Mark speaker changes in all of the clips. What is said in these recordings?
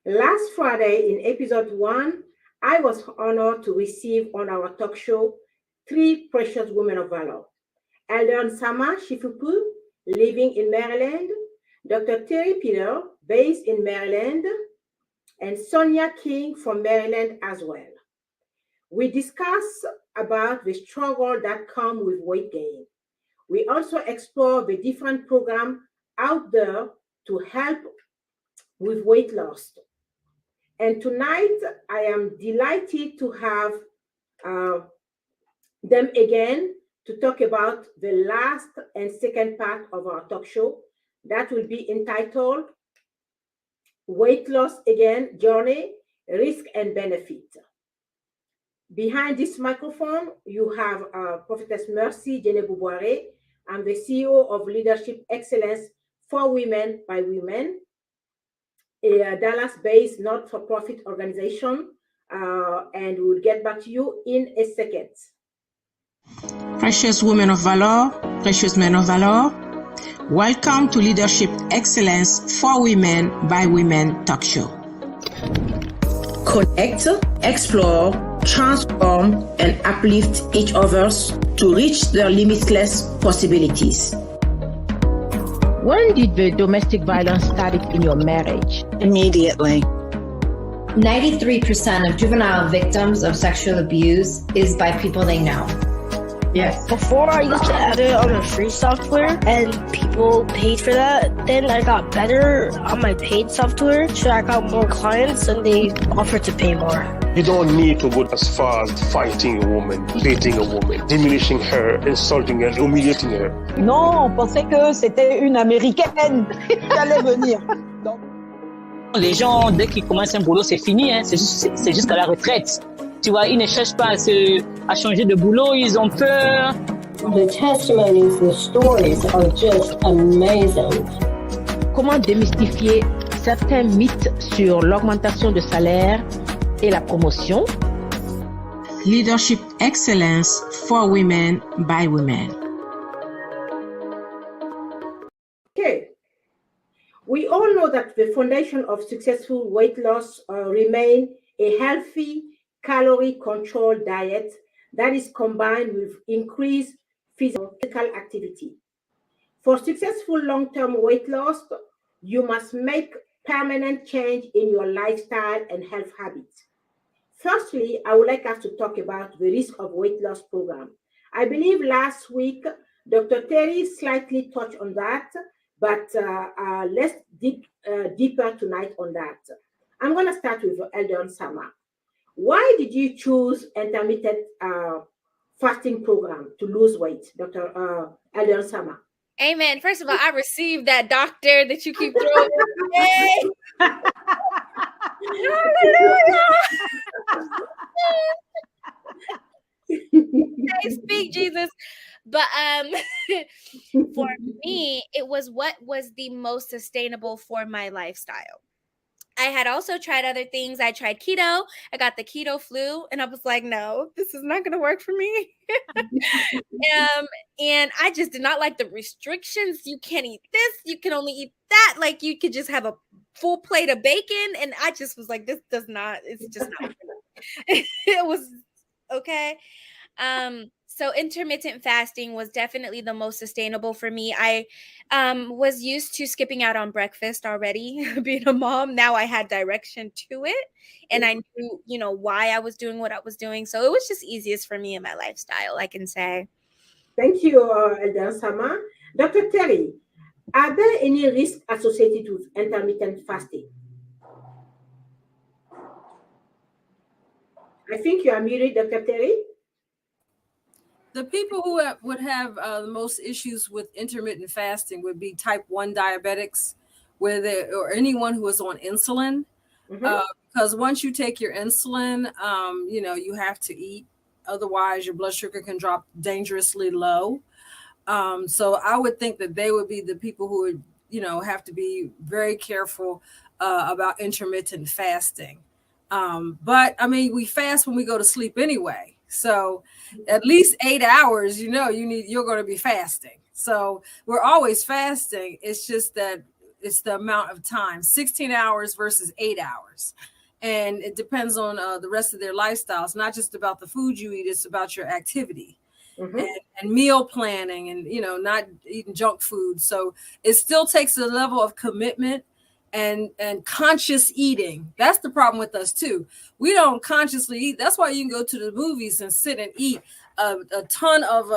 Speaker 1: Last Friday, in episode 1, I was honored to receive on our talk show 3 precious women of valor. Elder Sama Shifupu, living in Maryland, Dr. Terry Peter, based in Maryland, and Sonia King from Maryland as well. We discuss about the struggle that comes with weight gain. We also explore the different programs out there to help with weight loss. And tonight, I am delighted to have uh, them again to talk about the last and second part of our talk show that will be entitled Weight Loss Again Journey, Risk and Benefit. Behind this microphone, you have Prophetess Mercy Jenebouboire. I'm the CEO of Leadership Excellence for Women by Women, a Dallas-based not-for-profit organization, and we'll get back to you in a second.
Speaker 2: Precious women of valor, precious men of valor, welcome to Leadership Excellence for Women by Women talk show.
Speaker 3: Connect, explore, transform, and uplift each others to reach their limitless possibilities.
Speaker 4: When did the domestic violence start in your marriage?
Speaker 5: Immediately.
Speaker 6: 93% of juvenile victims of sexual abuse is by people they know.
Speaker 3: Yes.
Speaker 7: Before I used to edit on a free software and people paid for that. Then I got better on my paid software, so I got more clients and they offered to pay more.
Speaker 8: You don't need to go as far as fighting a woman, beating a woman, diminishing her, insulting her, humiliating her.
Speaker 5: Non, on pensait que c'était une Américaine qui allait venir. Donc...
Speaker 9: Les gens, dès qu'ils commencent un boulot, c'est fini, hein. C'est jusqu'à la retraite. Tu vois, ils ne cherchent pas à changer de boulot, ils ont peur.
Speaker 10: The testimonies, the stories are just amazing.
Speaker 4: Comment démystifier certains mythes sur l'augmentation de salaire et la promotion?
Speaker 2: Leadership Excellence for Women by Women.
Speaker 1: Okay. We all know that the foundation of successful weight loss remains a healthy, calorie-controlled diet that is combined with increased physical activity. For successful long-term weight loss, you must make permanent change in your lifestyle and health habits. Firstly, I would like us to talk about the risk of weight loss program. I believe last week, Dr. Terry slightly touched on that, but let's dig deeper tonight on that. I'm going to start with Elder Sama. Why did you choose intermittent fasting program to lose weight, Dr. Elder Sama?
Speaker 11: Amen. First of all, I received that, doctor, that you keep throwing away. Hey, speak, Jesus. But for me, it was what was the most sustainable for my lifestyle. I had also tried other things. I tried keto. I got the keto flu, and I was like, no, this is not going to work for me. And I just did not like the restrictions. You can't eat this. You can only eat that. Like, you could just have a full plate of bacon. And I just was like, this does not, it's just not. It was okay. So intermittent fasting was definitely the most sustainable for me. I was used to skipping out on breakfast already, being a mom. Now I had direction to it, and I knew, why I was doing what I was doing. So it was just easiest for me in my lifestyle, I can say.
Speaker 1: Thank you, Elder Sama. Dr. Terry, are there any risks associated with intermittent fasting? I think you are muted, Dr. Terry.
Speaker 12: The people who would have the most issues with intermittent fasting would be type 1 diabetics, or anyone who is on insulin. Mm-hmm. Because once you take your insulin, you have to eat. Otherwise, your blood sugar can drop dangerously low. So I would think that they would be the people who would, have to be very careful about intermittent fasting. But I mean, we fast when we go to sleep anyway. So at least 8 hours, you're going to be fasting. So we're always fasting. It's just that it's the amount of time, 16 hours versus 8 hours. And it depends on the rest of their lifestyle. It's not just about the food you eat, it's about your activity. And meal planning and, you know, not eating junk food. So it still takes a level of commitment and conscious eating. That's the problem with us too. We don't consciously eat. That's why you can go to the movies and sit and eat a ton of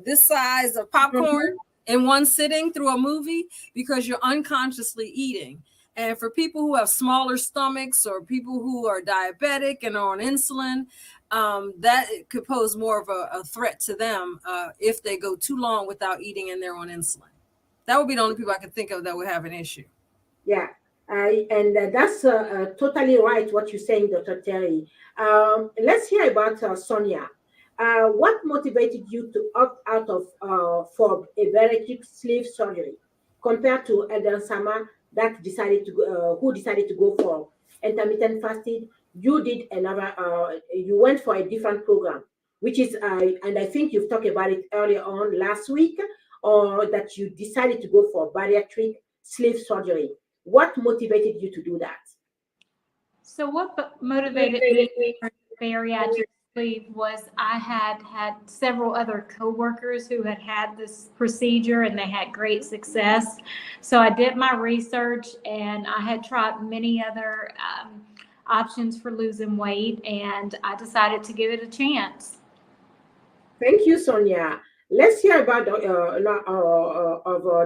Speaker 12: this size of popcorn in one sitting through a movie, because you're unconsciously eating. And for people who have smaller stomachs or people who are diabetic and are on insulin, that could pose more of a threat to them if they go too long without eating and they're on insulin. That would be the only people I could think of that would have an issue.
Speaker 1: Yeah, and that's totally right what you're saying, Dr. Terry. Let's hear about Sonia. What motivated you to opt out of for a bariatric sleeve surgery compared to Elder Sama that decided to who decided to go for intermittent fasting? You did another. You went for a different program, which is and I think you've talked about it earlier on last week, or that you decided to go for bariatric sleeve surgery. What motivated you to do that?
Speaker 13: So what motivated me for bariatric sleeve was I had several other coworkers who had this procedure and they had great success. So I did my research and I had tried many other options for losing weight, and I decided to give it a chance.
Speaker 1: Thank you, Sonia. Let's hear about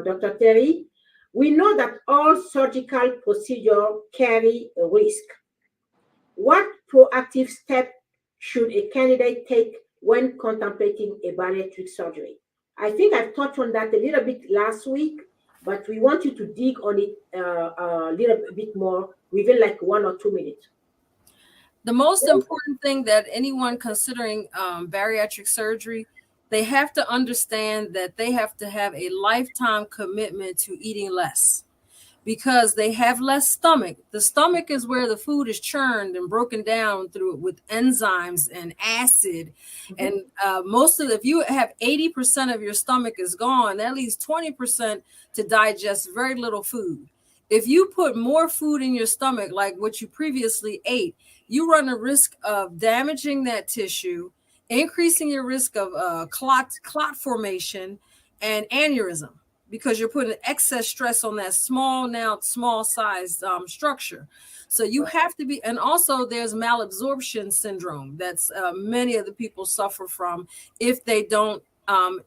Speaker 1: Dr. Terry. We know that all surgical procedures carry a risk. What proactive step should a candidate take when contemplating a bariatric surgery? I think I've touched on that a little bit last week, but we want you to dig on it a little bit more within like 1 or 2 minutes.
Speaker 12: The most important thing that anyone considering bariatric surgery, they have to understand that they have to have a lifetime commitment to eating less, because they have less stomach. The stomach is where the food is churned and broken down through with enzymes and acid. And if you have 80% of your stomach is gone, that leaves 20% to digest very little food. If you put more food in your stomach, like what you previously ate, you run the risk of damaging that tissue, increasing your risk of clot formation and aneurysm, because you're putting excess stress on that small sized structure. So you have to be, and also there's malabsorption syndrome that's many of the people suffer from if they don't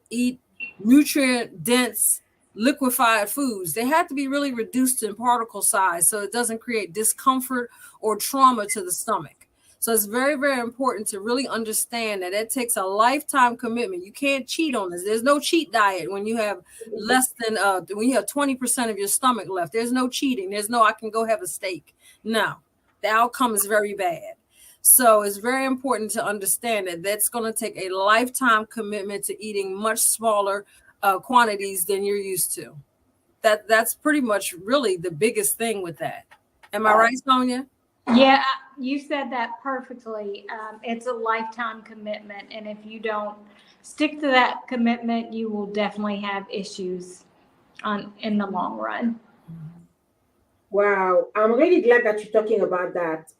Speaker 12: eat nutrient dense liquefied foods. They have to be really reduced in particle size so it doesn't create discomfort or trauma to the stomach. So it's very, very important to really understand that it takes a lifetime commitment. You can't cheat on this. There's no cheat diet when you have less than when you have 20% of your stomach left. There's no cheating. There's no I can go have a steak. No, the outcome is very bad. So it's very important to understand that that's going to take a lifetime commitment to eating much smaller quantities than you're used to. That's pretty much really the biggest thing with that. Am I right, Sonia?
Speaker 13: Yeah, you said that perfectly. It's a lifetime commitment, and if you don't stick to that commitment, you will definitely have issues in the long run.
Speaker 1: Wow, I'm really glad that you're talking about that,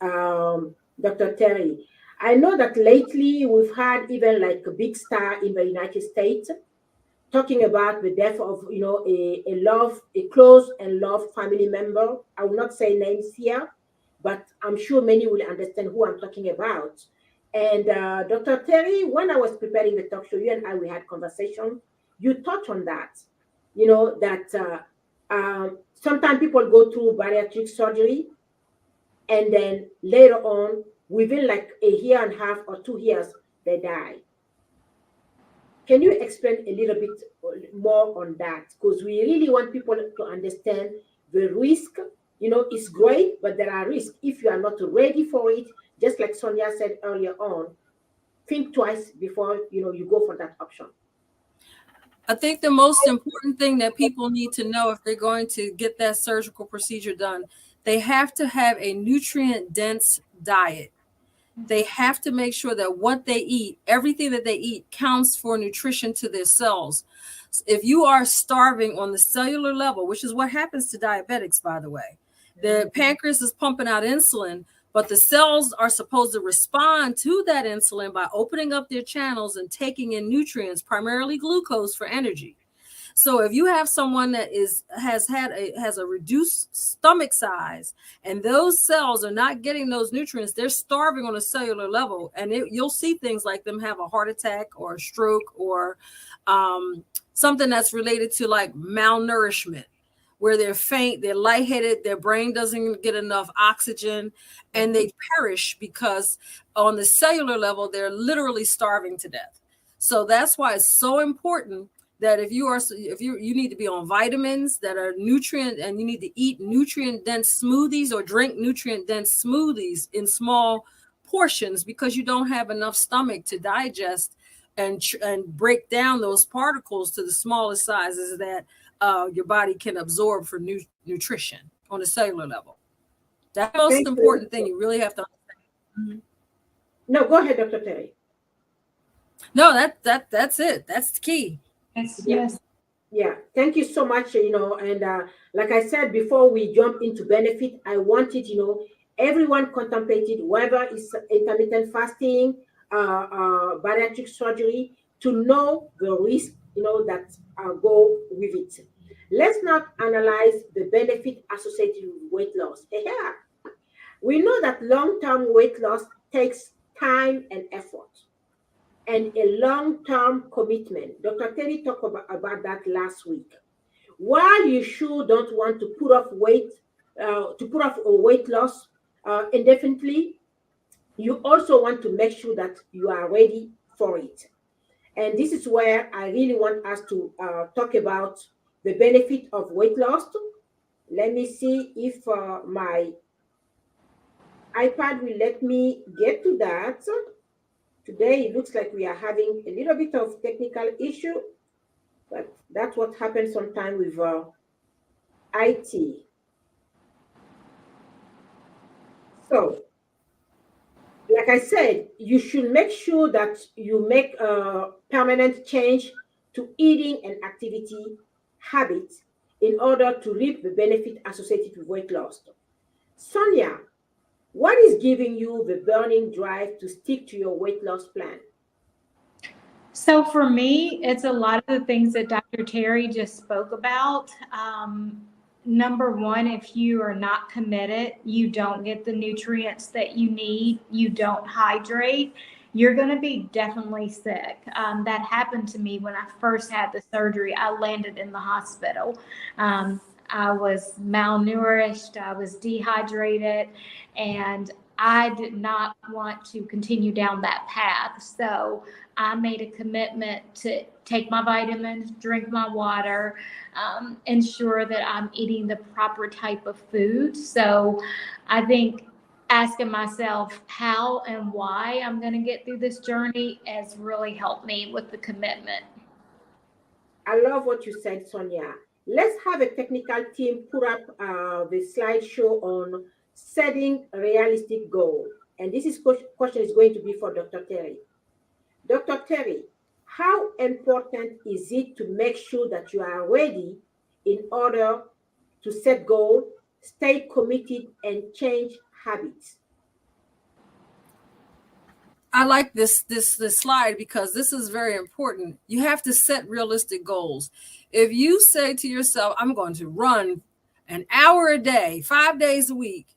Speaker 1: Dr. Terry. I know that lately we've had even like a big star in the United States talking about the death of, a close and loved family member. I will not say names here, but I'm sure many will understand who I'm talking about. And Dr. Terry, when I was preparing the talk show, you and I, we had conversation. You touched on that, that sometimes people go through bariatric surgery, and then later on, within like a year and a half or 2 years, they die. Can you explain a little bit more on that? Because we really want people to understand the risk. It's great, but there are risks. If you are not ready for it, just like Sonia said earlier on, think twice before you go for that option.
Speaker 12: I think the most important thing that people need to know if they're going to get that surgical procedure done, they have to have a nutrient-dense diet. They have to make sure that what they eat, everything that they eat, counts for nutrition to their cells. If you are starving on the cellular level, which is what happens to diabetics, by the way, the pancreas is pumping out insulin, but the cells are supposed to respond to that insulin by opening up their channels and taking in nutrients, primarily glucose, for energy. So if you have someone that has a reduced stomach size and those cells are not getting those nutrients, they're starving on a cellular level, and you'll see things like them have a heart attack or a stroke or something that's related to like malnourishment, where they're faint, they're lightheaded, their brain doesn't get enough oxygen, and they perish because on the cellular level, they're literally starving to death. So that's why it's so important that if you need to be on vitamins that are nutrient, and you need to eat nutrient dense smoothies or drink nutrient dense smoothies in small portions, because you don't have enough stomach to digest and break down those particles to the smallest sizes that your body can absorb for nutrition on a cellular level. That's the most important thing you really have to understand.
Speaker 1: No, go ahead, Dr. Terry.
Speaker 12: No, that's it. That's the key.
Speaker 13: Yes.
Speaker 1: Yeah, thank you so much. And like I said before we jump into benefit, I wanted, everyone contemplated whether it's intermittent fasting, bariatric surgery, to know the risk, that go with it. Let's not analyze the benefit associated with weight loss. Yeah, we know that long-term weight loss takes time and effort, and a long-term commitment. Dr. Terry talked about that last week. While you sure don't want to put off weight loss indefinitely, you also want to make sure that you are ready for it. And this is where I really want us to talk about the benefit of weight loss. Let me see if my iPad will let me get to that. Today, it looks like we are having a little bit of technical issue, but that's what happens sometimes with IT. So, like I said, you should make sure that you make a permanent change to eating and activity habits in order to reap the benefit associated with weight loss. Sonia, what is giving you the burning drive to stick to your weight loss plan?
Speaker 13: So for me, it's a lot of the things that Dr. Terry just spoke about. Number one, if you are not committed, you don't get the nutrients that you need, you don't hydrate, you're going to be definitely sick. That happened to me when I first had the surgery. I landed in the hospital. I was malnourished, I was dehydrated, and I did not want to continue down that path. So I made a commitment to take my vitamins, drink my water, ensure that I'm eating the proper type of food. So I think asking myself how and why I'm going to get through this journey has really helped me with the commitment.
Speaker 1: I love what you said, Sonia. Let's have a technical team put up the slideshow on setting a realistic goal. And this question is going to be for Dr. Terry. Dr. Terry, how important is it to make sure that you are ready in order to set goals, stay committed, and change habits?
Speaker 12: I like this slide because this is very important. You have to set realistic goals. If you say to yourself, I'm going to run an hour a day, 5 days a week,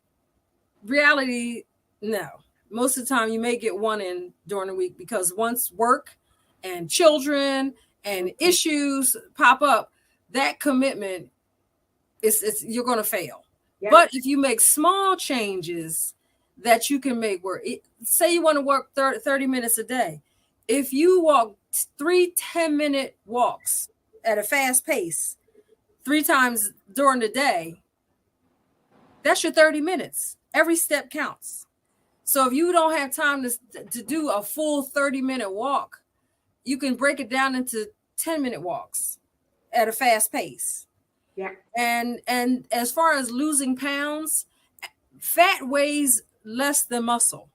Speaker 12: reality, no. Most of the time you may get one in during the week, because once work and children and issues pop up, that commitment you're going to fail. Yeah. But if you make small changes that you can make work, say you want to work 30 minutes a day. If you walk 3 10-minute walks at a fast pace 3 times during the day, that's your 30 minutes. Every step counts. So if you don't have time to do a full 30-minute walk, you can break it down into 10-minute walks at a fast pace.
Speaker 1: Yeah.
Speaker 12: And as far as losing pounds, fat weighs less than muscle.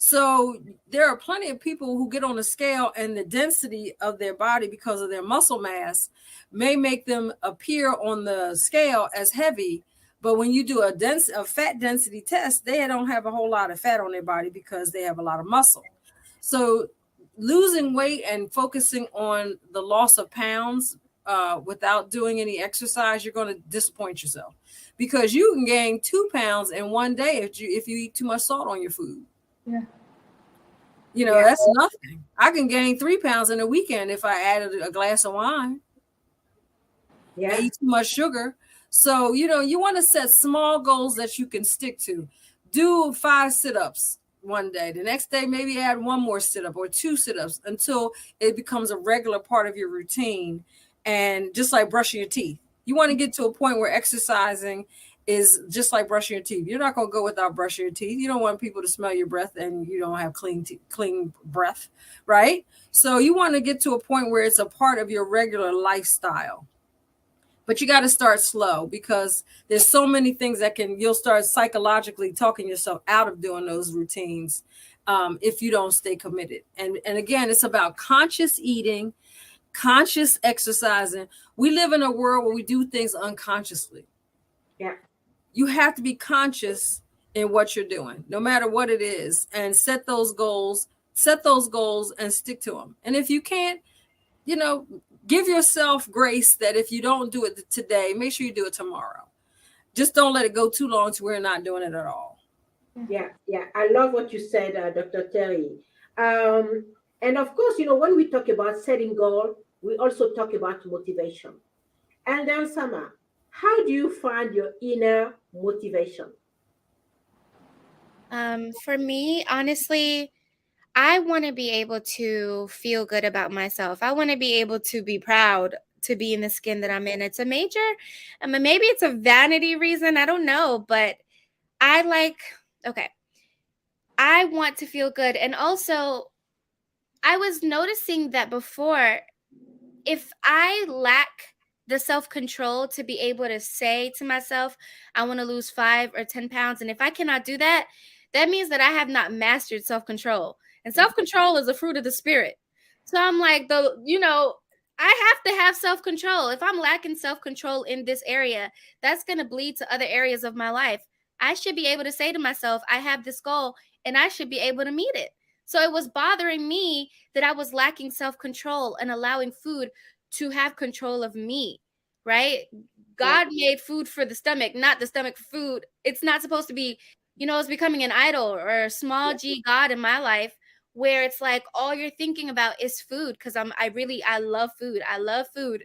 Speaker 12: So there are plenty of people who get on the scale, and the density of their body because of their muscle mass may make them appear on the scale as heavy. But when you do a fat density test, they don't have a whole lot of fat on their body because they have a lot of muscle. So losing weight and focusing on the loss of pounds without doing any exercise, you're going to disappoint yourself, because you can gain 2 pounds in one day if you eat too much salt on your food.
Speaker 13: Yeah.
Speaker 12: You know, that's nothing. I can gain 3 pounds in a weekend if I added a glass of wine.
Speaker 1: Yeah.
Speaker 12: I eat too much sugar. So, you know, you want to set small goals that you can stick to. Do 5 sit-ups one day. The next day, maybe add 1 more sit-up or 2 sit-ups until it becomes a regular part of your routine. And just like brushing your teeth, you want to get to a point where exercising is just like brushing your teeth. You're not going to go without brushing your teeth. You don't want people to smell your breath and you don't have clean breath, right? So you want to get to a point where it's a part of your regular lifestyle. But you got to start slow, because there's so many things that you'll start psychologically talking yourself out of doing those routines if you don't stay committed. And again, it's about conscious eating, conscious exercising. We live in a world where we do things unconsciously.
Speaker 1: Yeah.
Speaker 12: You have to be conscious in what you're doing, no matter what it is, and set those goals and stick to them. And if you can't, you know, give yourself grace that if you don't do it today, make sure you do it tomorrow. Just don't let it go too long to where you're not doing it at all.
Speaker 1: Yeah. I love what you said, Dr. Terry. And of course, you know, when we talk about setting goals, we also talk about motivation. And then, Sama, how do you find your inner motivation?
Speaker 11: For me, honestly, I want to be able to feel good about myself. I want to be able to be proud to be in the skin that I'm in. It's a major, maybe it's a vanity reason. I don't know, but I want to feel good. And also, I was noticing that before, if I lack the self-control to be able to say to myself, I want to lose 5 or 10 pounds. And if I cannot do that, that means that I have not mastered self-control. And self-control is a fruit of the spirit. So I'm like, I have to have self-control. If I'm lacking self-control in this area, that's going to bleed to other areas of my life. I should be able to say to myself, I have this goal and I should be able to meet it. So it was bothering me that I was lacking self-control and allowing food to have control of me, right? God made food for the stomach, not the stomach for food. It's not supposed to be, it's becoming an idol or a small g God in my life, where it's like all you're thinking about is food, because I love food. I love food,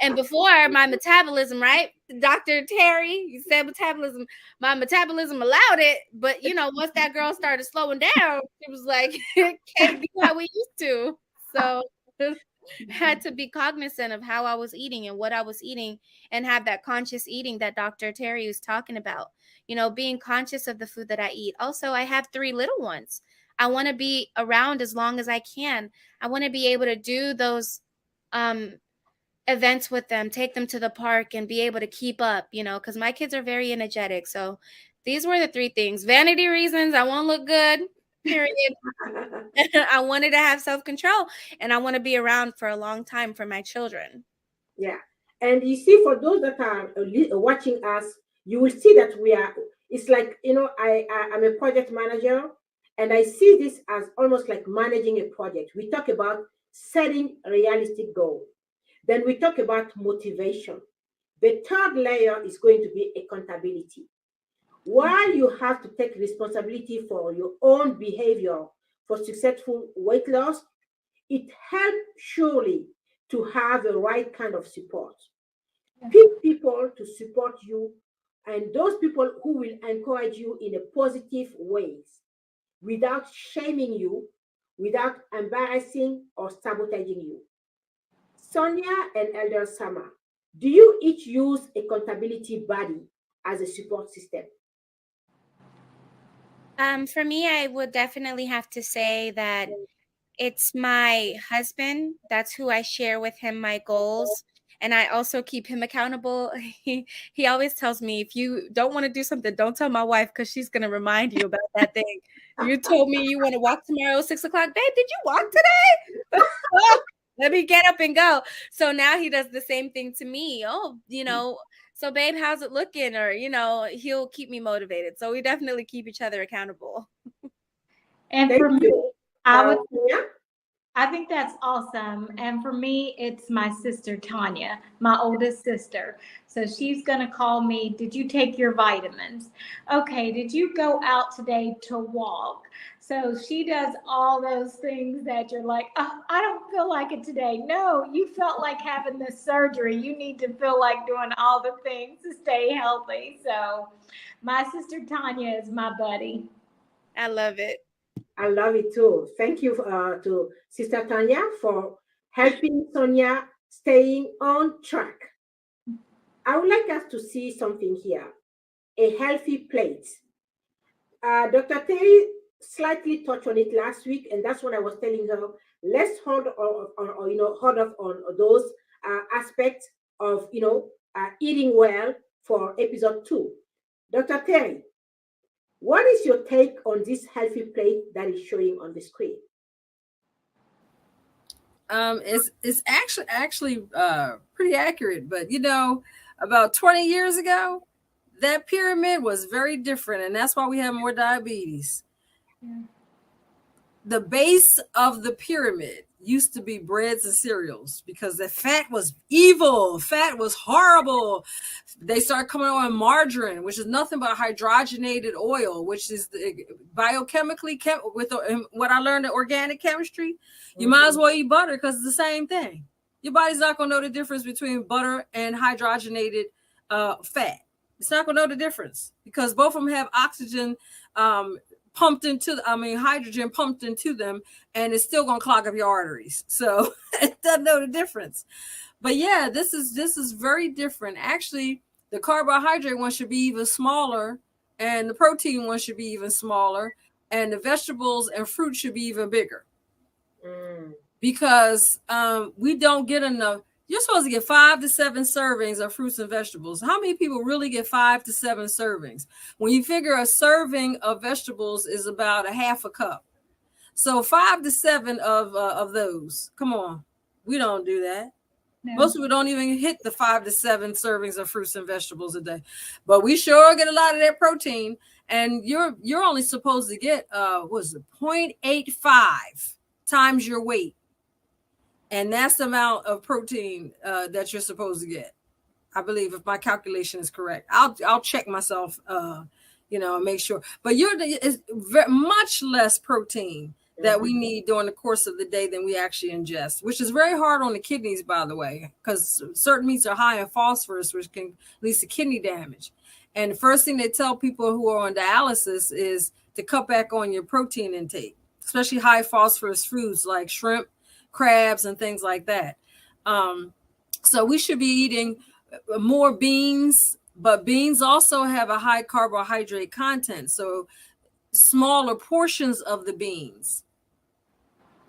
Speaker 11: And before, my metabolism, right? Dr. Terry, you said metabolism. My metabolism allowed it, but once that girl started slowing down, it was like it can't be how we used to. So had to be cognizant of how I was eating and what I was eating, and have that conscious eating that Dr. Terry was talking about. Being conscious of the food that I eat. Also, I have 3 little ones. I want to be around as long as I can. I want to be able to do those events with them, take them to the park, and be able to keep up, because my kids are very energetic. So these were the 3 things. Vanity reasons. I want to look good, period. I wanted to have self-control, and I want to be around for a long time for my children.
Speaker 1: Yeah. And you see, for those that are watching us, you will see that it's like, I'm a project manager, and I see this as almost like managing a project. We talk about setting realistic goals. Then we talk about motivation. The third layer is going to be accountability. While you have to take responsibility for your own behavior for successful weight loss, it helps surely to have the right kind of support. Pick people to support you, and those people who will encourage you in a positive ways, without shaming you, without embarrassing or sabotaging you. Sonia and Elder Sama, do you each use accountability buddy as a support system?
Speaker 11: For me, I would definitely have to say that it's my husband. That's who I share with him my goals. And I also keep him accountable. He always tells me, if you don't want to do something, don't tell my wife, because she's going to remind you about that thing. You told me you want to walk tomorrow at 6 o'clock. Babe, did you walk today? Let me get up and go. So now he does the same thing to me. Oh, so babe, how's it looking? Or, he'll keep me motivated. So we definitely keep each other accountable.
Speaker 13: And
Speaker 1: Thank
Speaker 13: for me,
Speaker 1: you.
Speaker 13: I think that's awesome. And for me, it's my sister, Tanya, my oldest sister. So she's going to call me, did you take your vitamins? Okay, did you go out today to walk? So she does all those things that you're like, oh, I don't feel like it today. No, you felt like having this surgery. You need to feel like doing all the things to stay healthy. So my sister, Tanya, is my buddy.
Speaker 11: I love it.
Speaker 1: I love it too. Thank you to Sister Tanya for helping Sonia staying on track. I would like us to see something here, a healthy plate. Dr. Terry slightly touched on it last week, and that's what I was telling her. Let's hold off on those aspects of eating well for episode 2. Dr. Terry, what is your take on this healthy plate that is showing on the screen?
Speaker 12: It's actually pretty accurate, but about 20 years ago, that pyramid was very different, and that's why we have more diabetes. Yeah. The base of the pyramid used to be breads and cereals because the fat was evil. Fat was horrible. They started coming on margarine, which is nothing but hydrogenated oil, which is biochemically with what I learned in organic chemistry. You might as well eat butter because it's the same thing. Your body's not going to know the difference between butter and hydrogenated fat. It's not going to know the difference because both of them have oxygen hydrogen pumped into them, and it's still going to clog up your arteries. So it doesn't know the difference. But yeah, this is very different. Actually, the carbohydrate one should be even smaller, and the protein one should be even smaller, and the vegetables and fruit should be even bigger. Because we don't get enough. You're supposed to get 5 to 7 servings of fruits and vegetables. How many people really get 5 to 7 servings? When you figure a serving of vegetables is about a half a cup. So 5 to 7 of those. Come on. We don't do that. No. Most people don't even hit the 5 to 7 servings of fruits and vegetables a day. But we sure get a lot of that protein. And you're only supposed to get 0.85 times your weight. And that's the amount of protein that you're supposed to get. I believe, if my calculation is correct. I'll check myself, and make sure. But it's much less protein that we need during the course of the day than we actually ingest, which is very hard on the kidneys, by the way, because certain meats are high in phosphorus, which can lead to kidney damage. And the first thing they tell people who are on dialysis is to cut back on your protein intake, especially high phosphorus foods like shrimp, crabs, and things like that. So we should be eating more beans, but beans also have a high carbohydrate content. So smaller portions of the beans,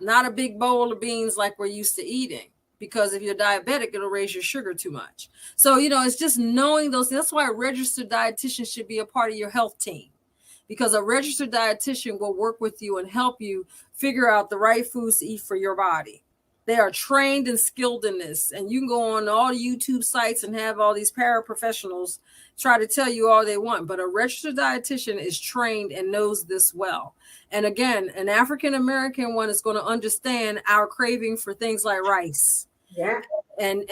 Speaker 12: not a big bowl of beans like we're used to eating, because if you're diabetic, it'll raise your sugar too much. So, it's just knowing those. That's why a registered dietitian should be a part of your health team, because a registered dietitian will work with you and help you figure out the right foods to eat for your body. They are trained and skilled in this. And you can go on all the YouTube sites and have all these paraprofessionals try to tell you all they want. But a registered dietitian is trained and knows this well. And again, an African-American one is going to understand our craving for things like rice.
Speaker 1: Yeah.
Speaker 12: And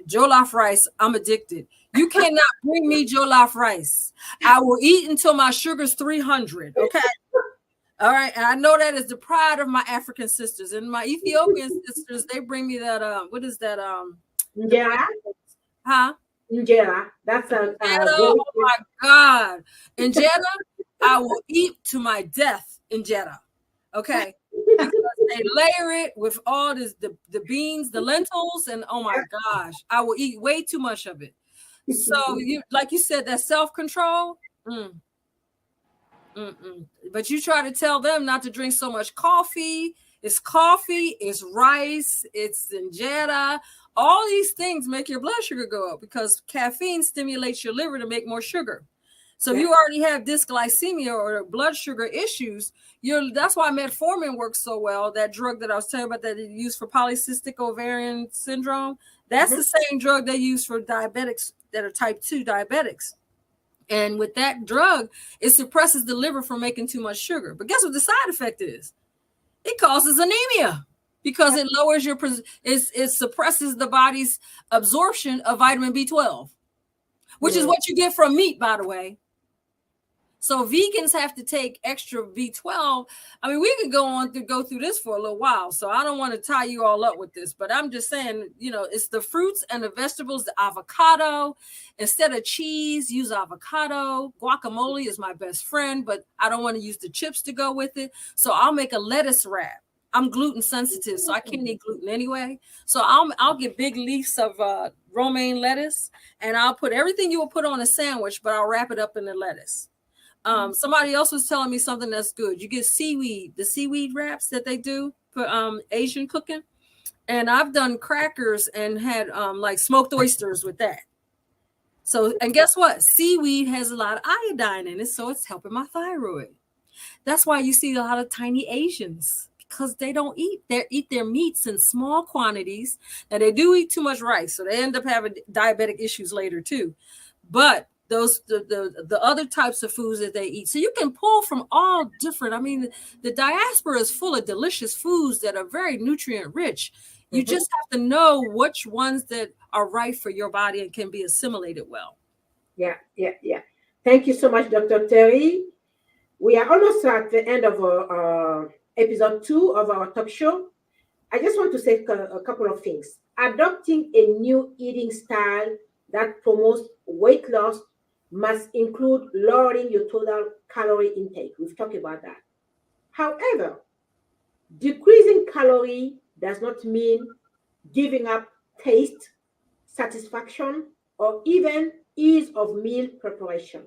Speaker 12: jollof rice. I'm addicted. You cannot bring me jollof rice. I will eat until my sugar's 300. Okay. All right. And I know that is the pride of my African sisters. And my Ethiopian sisters, they bring me that, what is that?
Speaker 1: Injera.
Speaker 12: Huh?
Speaker 1: Injera. That's a
Speaker 12: oh my God. Injera, I will eat to my death injera. Okay. Because they layer it with all this, the beans, the lentils, and oh my gosh, I will eat way too much of it. So like you said, that self-control. But you try to tell them not to drink so much coffee. It's rice, it's injera, All these things make your blood sugar go up because caffeine stimulates your liver to make more sugar. So if you already have dysglycemia or blood sugar issues, that's why metformin works so well. That drug that I was telling you about that they use for polycystic ovarian syndrome, that's the same drug they use for diabetics that are type 2 diabetics. And with that drug, it suppresses the liver from making too much sugar. But guess what the side effect is? It causes anemia because it lowers it suppresses the body's absorption of vitamin B12, which is what you get from meat, by the way. So vegans have to take extra B12. I mean, we could go through this for a little while. So I don't want to tie you all up with this, but I'm just saying, it's the fruits and the vegetables, the avocado. Instead of cheese, use avocado. Guacamole is my best friend, but I don't want to use the chips to go with it. So I'll make a lettuce wrap. I'm gluten sensitive, so I can't eat gluten anyway. So I'll get big leaves of romaine lettuce, and I'll put everything you would put on a sandwich, but I'll wrap it up in the lettuce. Somebody else was telling me something that's good. You get seaweed, the seaweed wraps that they do for Asian cooking. And I've done crackers and had like smoked oysters with that. So, and guess what? Seaweed has a lot of iodine in it, so it's helping my thyroid. That's why you see a lot of tiny Asians, because they eat their meats in small quantities. Now they do eat too much rice, so they end up having diabetic issues later too. But the other types of foods that they eat. So you can pull from all different. I mean, the diaspora is full of delicious foods that are very nutrient rich. You just have to know which ones that are right for your body and can be assimilated well.
Speaker 1: Yeah. Thank you so much, Dr. Terry. We are almost at the end of our episode 2 of our talk show. I just want to say a couple of things. Adopting a new eating style that promotes weight loss must include lowering your total calorie intake. We've talked about that. However, decreasing calorie does not mean giving up taste, satisfaction, or even ease of meal preparation.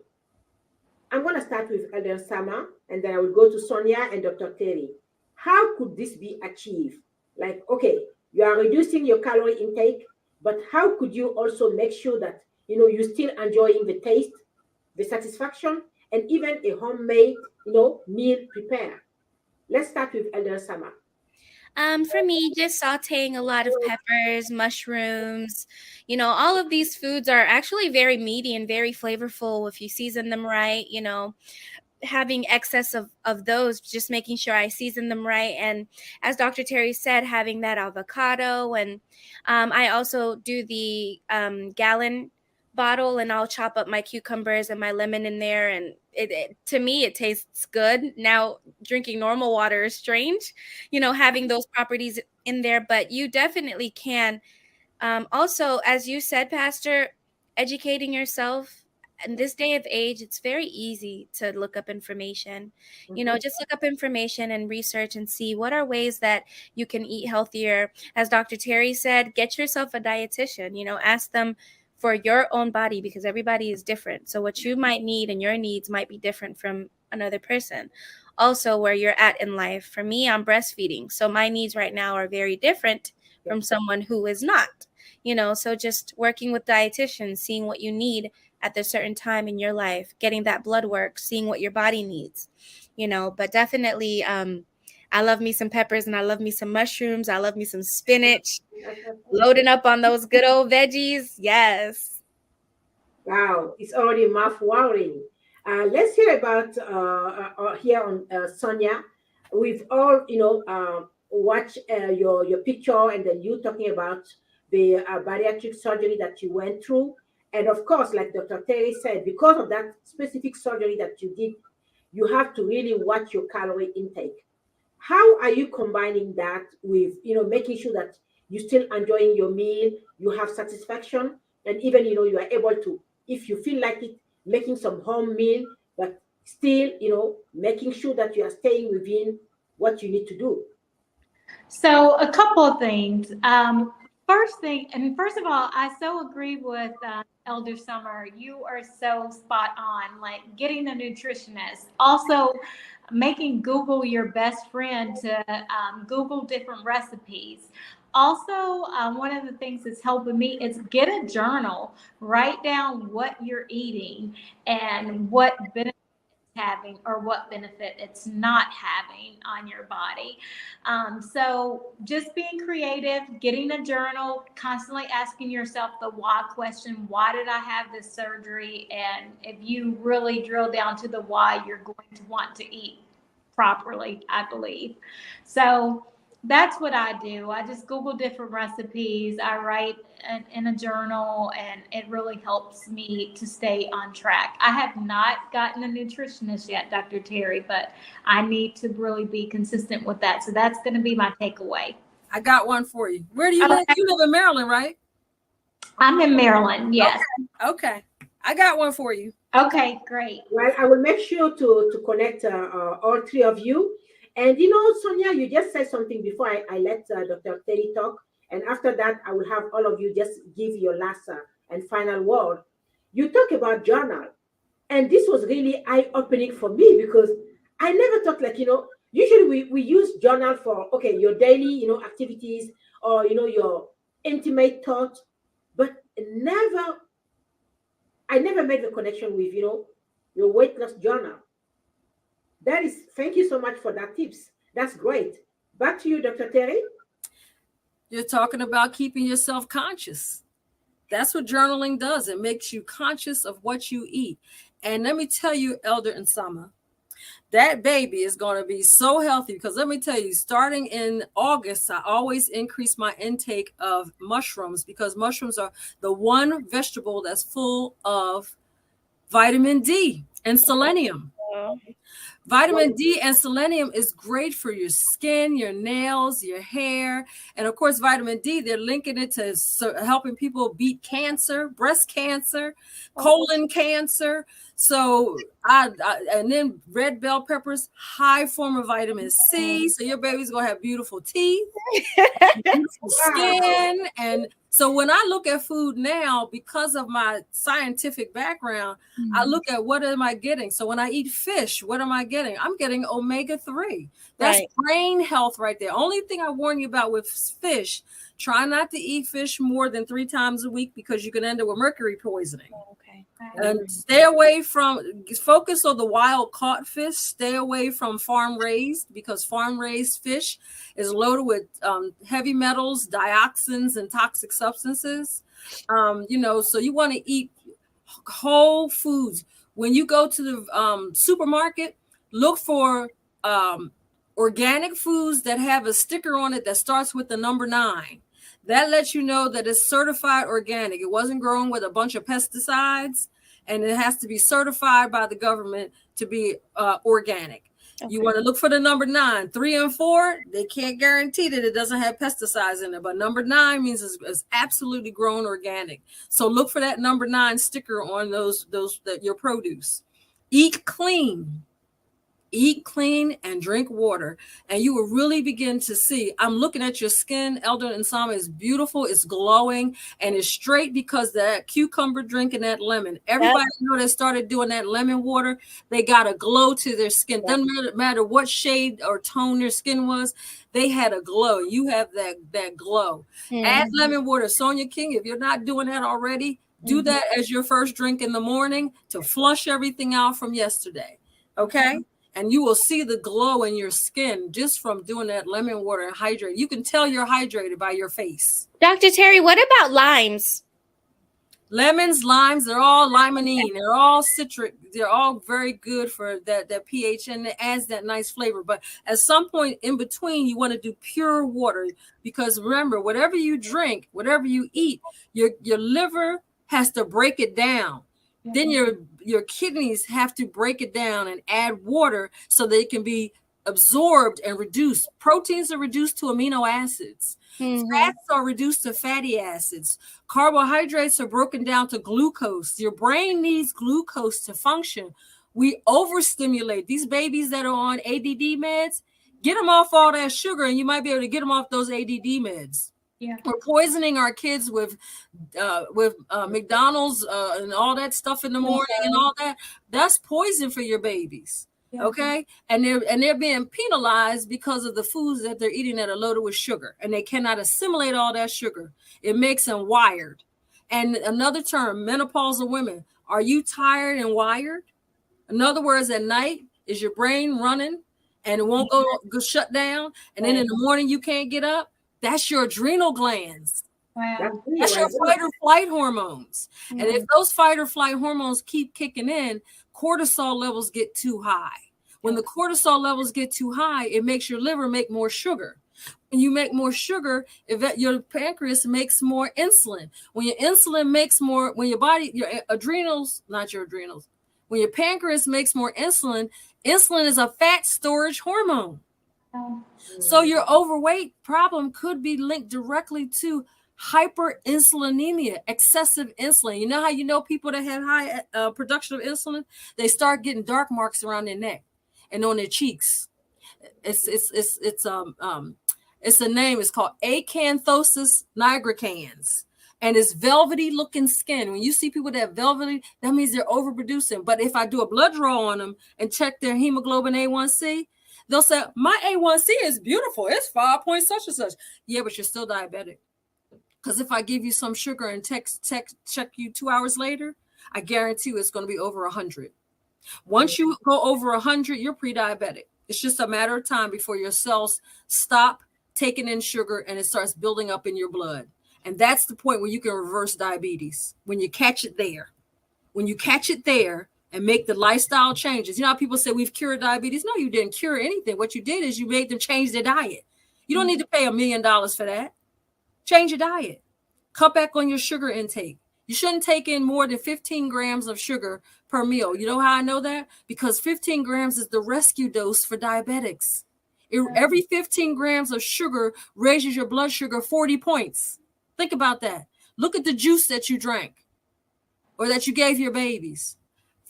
Speaker 1: I'm going to start with Elder Sama, and then I will go to Sonia and Dr. Terry. How could this be achieved? Like, okay, you are reducing your calorie intake, but how could you also make sure that you're still enjoying the taste, the satisfaction, and even a homemade, meal prepared? Let's start with Elder Sama.
Speaker 11: For me, just sauteing a lot of peppers, mushrooms, all of these foods are actually very meaty and very flavorful if you season them right, having excess of those, just making sure I season them right. And as Dr. Terry said, having that avocado. And I also do the gallon bottle, and I'll chop up my cucumbers and my lemon in there. And to me, it tastes good. Now, drinking normal water is strange, having those properties in there, but you definitely can. Also, as you said, Pastor, educating yourself. In this day of age, it's very easy to look up information. Just look up information and research and see what are ways that you can eat healthier. As Dr. Terry said, get yourself a dietitian, ask them for your own body, because everybody is different. So what you might need and your needs might be different from another person. Also, where you're at in life. For me, I'm breastfeeding. So my needs right now are very different from someone who is not. So just working with dietitians, seeing what you need at a certain time in your life, getting that blood work, seeing what your body needs, but definitely, I love me some peppers and I love me some mushrooms. I love me some spinach, loading up on those good old veggies. Yes.
Speaker 1: Wow. It's already mouth-watering. Let's hear about here on Sonia. We've all, watched your picture, and then you talking about the bariatric surgery that you went through. And of course, like Dr. Terry said, because of that specific surgery that you did, you have to really watch your calorie intake. How are you combining that with, making sure that you're still enjoying your meal, you have satisfaction, and even, you are able to, if you feel like it, making some home meal, but still, making sure that you are staying within what you need to do?
Speaker 13: So a couple of things. First of all, I so agree with Elder Summer. You are so spot on, like getting a nutritionist. Also, making Google your best friend to Google different recipes. Also, one of the things that's helping me is get a journal. Write down what you're eating and what benefits it's having or what benefit it's not having on your body. So just being creative, getting a journal, constantly asking yourself the why question. Why did I have this surgery? And if you really drill down to the why, you're going to want to eat properly, I believe. So that's what I do. I just Google different recipes. I write in a journal, and it really helps me to stay on track. I have not gotten a nutritionist yet, Dr. Terry, but I need to really be consistent with that. So that's going to be my takeaway.
Speaker 12: I got one for you. Where do you live? You live in Maryland, right?
Speaker 13: I'm in Maryland, yes.
Speaker 12: Okay. I got one for you.
Speaker 13: Okay, great.
Speaker 1: Well, I will make sure to connect all three of you. And Sonia, you just said something before I let Dr. Terry talk. And after that, I will have all of you just give your last and final word. You talk about journal. And this was really eye-opening for me because I never thought usually we use journal for, okay, your daily, activities or, your intimate thoughts, but I never made the connection with, your weight loss journal. Thank you so much for that tips. That's great. Back to you, Dr. Terry.
Speaker 12: You're talking about keeping yourself conscious. That's what journaling does. It makes you conscious of what you eat. And let me tell you, Elder Nsama, that baby is going to be so healthy because let me tell you, starting in August, I always increase my intake of mushrooms because mushrooms are the one vegetable that's full of vitamin D and selenium. Vitamin D and selenium is great for your skin, your nails, your hair. And of course, vitamin D, they're linking it to helping people beat cancer, breast cancer, colon cancer. So and then red bell peppers, high form of vitamin C. So your baby's going to have beautiful teeth, beautiful skin. And so when I look at food now, because of my scientific background, I look at what am I getting? So when I eat fish, what am I getting? I'm getting omega-3. That's brain health right there. Only thing I warn you about with fish, try not to eat fish more than 3 times a week because you can end up with mercury poisoning. And stay away focus on the wild caught fish. Stay away from farm raised because farm raised fish is loaded with heavy metals, dioxins, and toxic substances. So you want to eat whole foods. When you go to the supermarket, look for organic foods that have a sticker on it that starts with the number 9. That lets you know that it's certified organic. It wasn't grown with a bunch of pesticides, and it has to be certified by the government to be organic. Okay. You want to look for the number 9. 3 and 4, they can't guarantee that it doesn't have pesticides in it, but number 9 means it's absolutely grown organic. So look for that number 9 sticker on those your produce. Eat clean. Eat clean and drink water, and you will really begin to see. I'm looking at your skin, Elder Nsama, is beautiful, it's glowing, and it's straight because that cucumber drink and that lemon. Everybody know that started doing that lemon water, they got a glow to their skin. Doesn't matter what shade or tone their skin was, they had a glow. You have that glow. Add lemon water. Sonia King, if you're not doing that already, do that as your first drink in the morning to flush everything out from yesterday. Okay? And you will see the glow in your skin just from doing that lemon water and hydrate. You can tell you're hydrated by your face.
Speaker 11: Dr. Terry, what about limes?
Speaker 12: Lemons, limes, they're all limonene. They're all citric. They're all very good for that pH, and it adds that nice flavor. But at some point in between, you want to do pure water because remember, whatever you drink, whatever you eat, your liver has to break it down. Then your kidneys have to break it down and add water so they can be absorbed and reduced. Proteins are reduced to amino acids. Fats are reduced to fatty acids. Carbohydrates are broken down to glucose. Your brain needs glucose to function. We overstimulate these babies that are on ADD meds. Get them off all that sugar, and you might be able to get them off those ADD meds. Yeah. We're poisoning our kids with McDonald's and all that stuff in the morning and all that. That's poison for your babies. Okay, and they're being penalized because of the foods that they're eating that are loaded with sugar, and they cannot assimilate all that sugar. It makes them wired. And another term, menopausal women, are you tired and wired? In other words, at night, is your brain running and it won't go shut down, and then in the morning you can't get up? That's your adrenal glands.
Speaker 13: Wow.
Speaker 12: That's your fight or flight hormones. And if those fight or flight hormones keep kicking in, cortisol levels get too high. When the cortisol levels get too high, it makes your liver make more sugar. When you make more sugar, your pancreas makes more insulin. When your insulin makes more, when your body, your adrenals, not your adrenals, when your pancreas makes more insulin, insulin is a fat storage hormone. So your overweight problem could be linked directly to hyperinsulinemia, excessive insulin. You know how you know people that have high production of insulin? They start getting dark marks around their neck and on their cheeks. It's a name. It's called acanthosis nigricans, and it's velvety looking skin. When you see people that have velvety, that means they're overproducing. But if I do a blood draw on them and check their hemoglobin A1C, they'll say my A1C is beautiful. It's 5 point such and such. Yeah, but you're still diabetic. Because if I give you some sugar and check you 2 hours later, I guarantee you it's going to be over 100. Once you go over 100, you're pre-diabetic. It's just a matter of time before your cells stop taking in sugar and it starts building up in your blood. And that's the point where you can reverse diabetes, when you catch it there. When you catch it there and make the lifestyle changes. You know how people say we've cured diabetes? No, you didn't cure anything. What you did is you made them change their diet. You don't need to pay $1 million for that. Change your diet. Cut back on your sugar intake. You shouldn't take in more than 15 grams of sugar per meal. You know how I know that? Because 15 grams is the rescue dose for diabetics. Every 15 grams of sugar raises your blood sugar 40 points. Think about that. Look at the juice that you drank or that you gave your babies.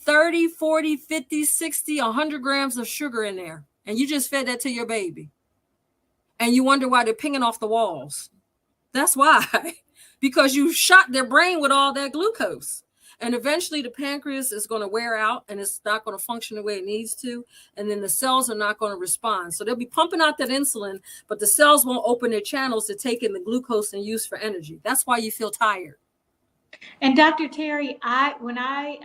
Speaker 12: 30, 40, 50, 60, 100 grams of sugar in there. And you just fed that to your baby. And you wonder why they're pinging off the walls. That's why. Because you shot their brain with all that glucose. And eventually the pancreas is going to wear out and it's not going to function the way it needs to. And then the cells are not going to respond. So they'll be pumping out that insulin, but the cells won't open their channels to take in the glucose and use for energy. That's why you feel tired.
Speaker 13: And Dr. Terry, when I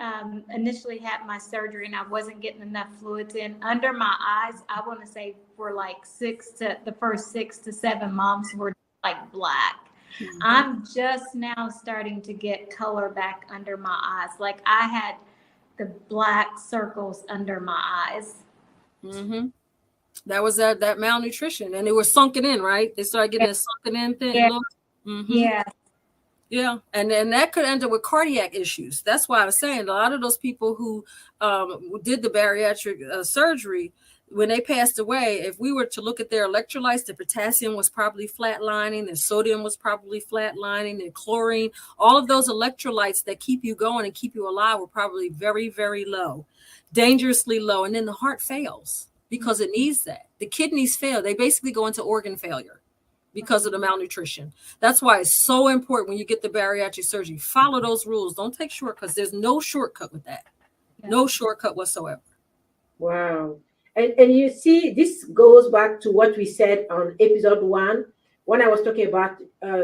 Speaker 13: initially had my surgery and I wasn't getting enough fluids in under my eyes, I want to say for like the first 6 to 7 months were like black. Mm-hmm. I'm just now starting to get color back under my eyes. Like I had the black circles under my eyes.
Speaker 12: Mm-hmm. That was that malnutrition, and it was sunken in, right? They started getting a sunken in thing.
Speaker 13: Yeah.
Speaker 12: Mm-hmm.
Speaker 13: Yeah.
Speaker 12: Yeah, and that could end up with cardiac issues. That's why I was saying a lot of those people who did the bariatric surgery, when they passed away, if we were to look at their electrolytes, the potassium was probably flatlining, the sodium was probably flatlining, the chlorine, all of those electrolytes that keep you going and keep you alive were probably very, very low, dangerously low. And then the heart fails because it needs that. The kidneys fail. They basically go into organ failure because of the malnutrition. That's why it's so important when you get the bariatric surgery. Follow those rules. Don't take shortcuts. There's no shortcut with that. Yeah. No shortcut whatsoever.
Speaker 1: Wow. And you see, this goes back to what we said on episode 1, when I was talking about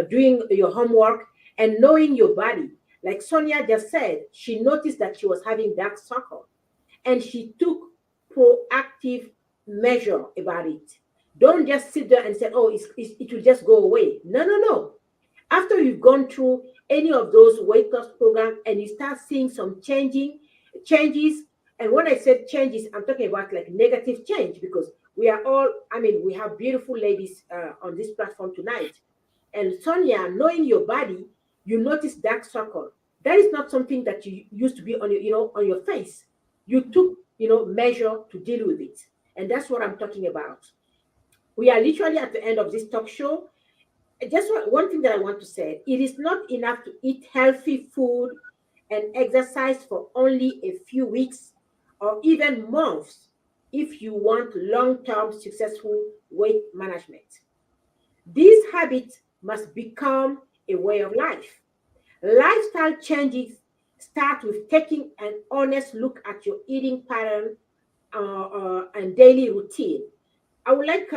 Speaker 1: doing your homework and knowing your body. Like Sonia just said, she noticed that she was having dark circle and she took proactive measure about it. Don't just sit there and say, oh, it will just go away. No. After you've gone through any of those weight loss programs and you start seeing some changes, and when I said changes, I'm talking about like negative change, because we are all, we have beautiful ladies on this platform tonight. And Sonia, knowing your body, you notice dark circle. That is not something that you used to be on on your face. You took, measure to deal with it. And that's what I'm talking about. We are literally at the end of this talk show. Just one thing that I want to say, it is not enough to eat healthy food and exercise for only a few weeks or even months if you want long-term successful weight management. These habits must become a way of life. Lifestyle changes start with taking an honest look at your eating pattern and daily routine. I would like,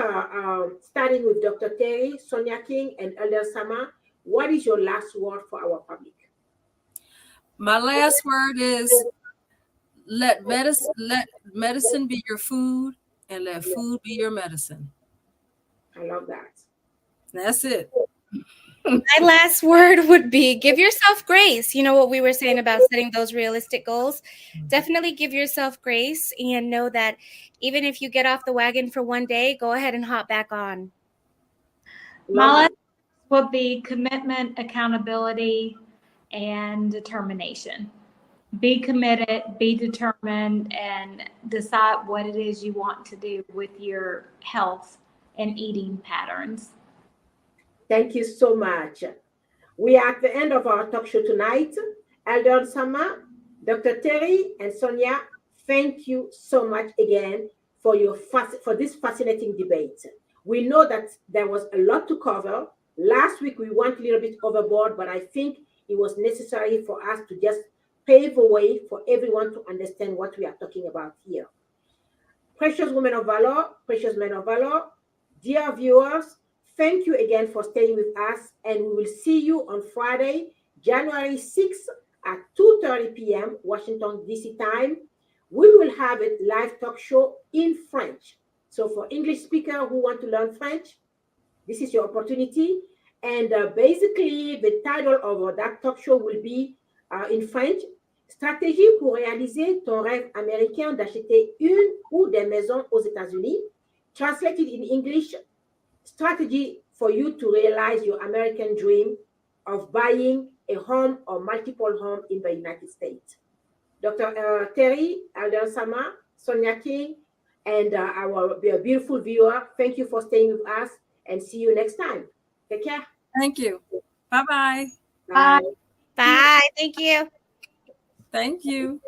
Speaker 1: starting with Dr. Terry, Sonia King, and Elder Sama, what is your last word for our public?
Speaker 12: My last word is let medicine be your food and let food be your medicine.
Speaker 1: I love that.
Speaker 12: That's it.
Speaker 11: My last word would be give yourself grace. You know what we were saying about setting those realistic goals? Definitely give yourself grace and know that even if you get off the wagon for one day, go ahead and hop back on.
Speaker 13: My last would be commitment, accountability, and determination. Be committed, be determined, and decide what it is you want to do with your health and eating patterns.
Speaker 1: Thank you so much. We are at the end of our talk show tonight. Elder Sama, Dr. Terry, and Sonia, thank you so much again for this fascinating debate. We know that there was a lot to cover. Last week we went a little bit overboard, but I think it was necessary for us to just pave a way for everyone to understand what we are talking about here. Precious women of valor, precious men of valor, dear viewers, thank you again for staying with us, and we will see you on Friday, January 6th at 2:30 p.m. Washington, D.C. time. We will have a live talk show in French. So for English speakers who want to learn French, this is your opportunity. And basically, the title of that talk show will be in French, Stratégie pour réaliser ton rêve américain d'acheter une ou des maisons aux États-Unis. Translated in English, strategy for you to realize your American dream of buying a home or multiple homes in the United States. Dr. Terry, Elder Sama, Sonia King, and our beautiful viewer, thank you for staying with us, and see you next time. Take care.
Speaker 12: Thank you. Bye-bye.
Speaker 1: Bye.
Speaker 11: Bye. Thank you.
Speaker 12: Thank you.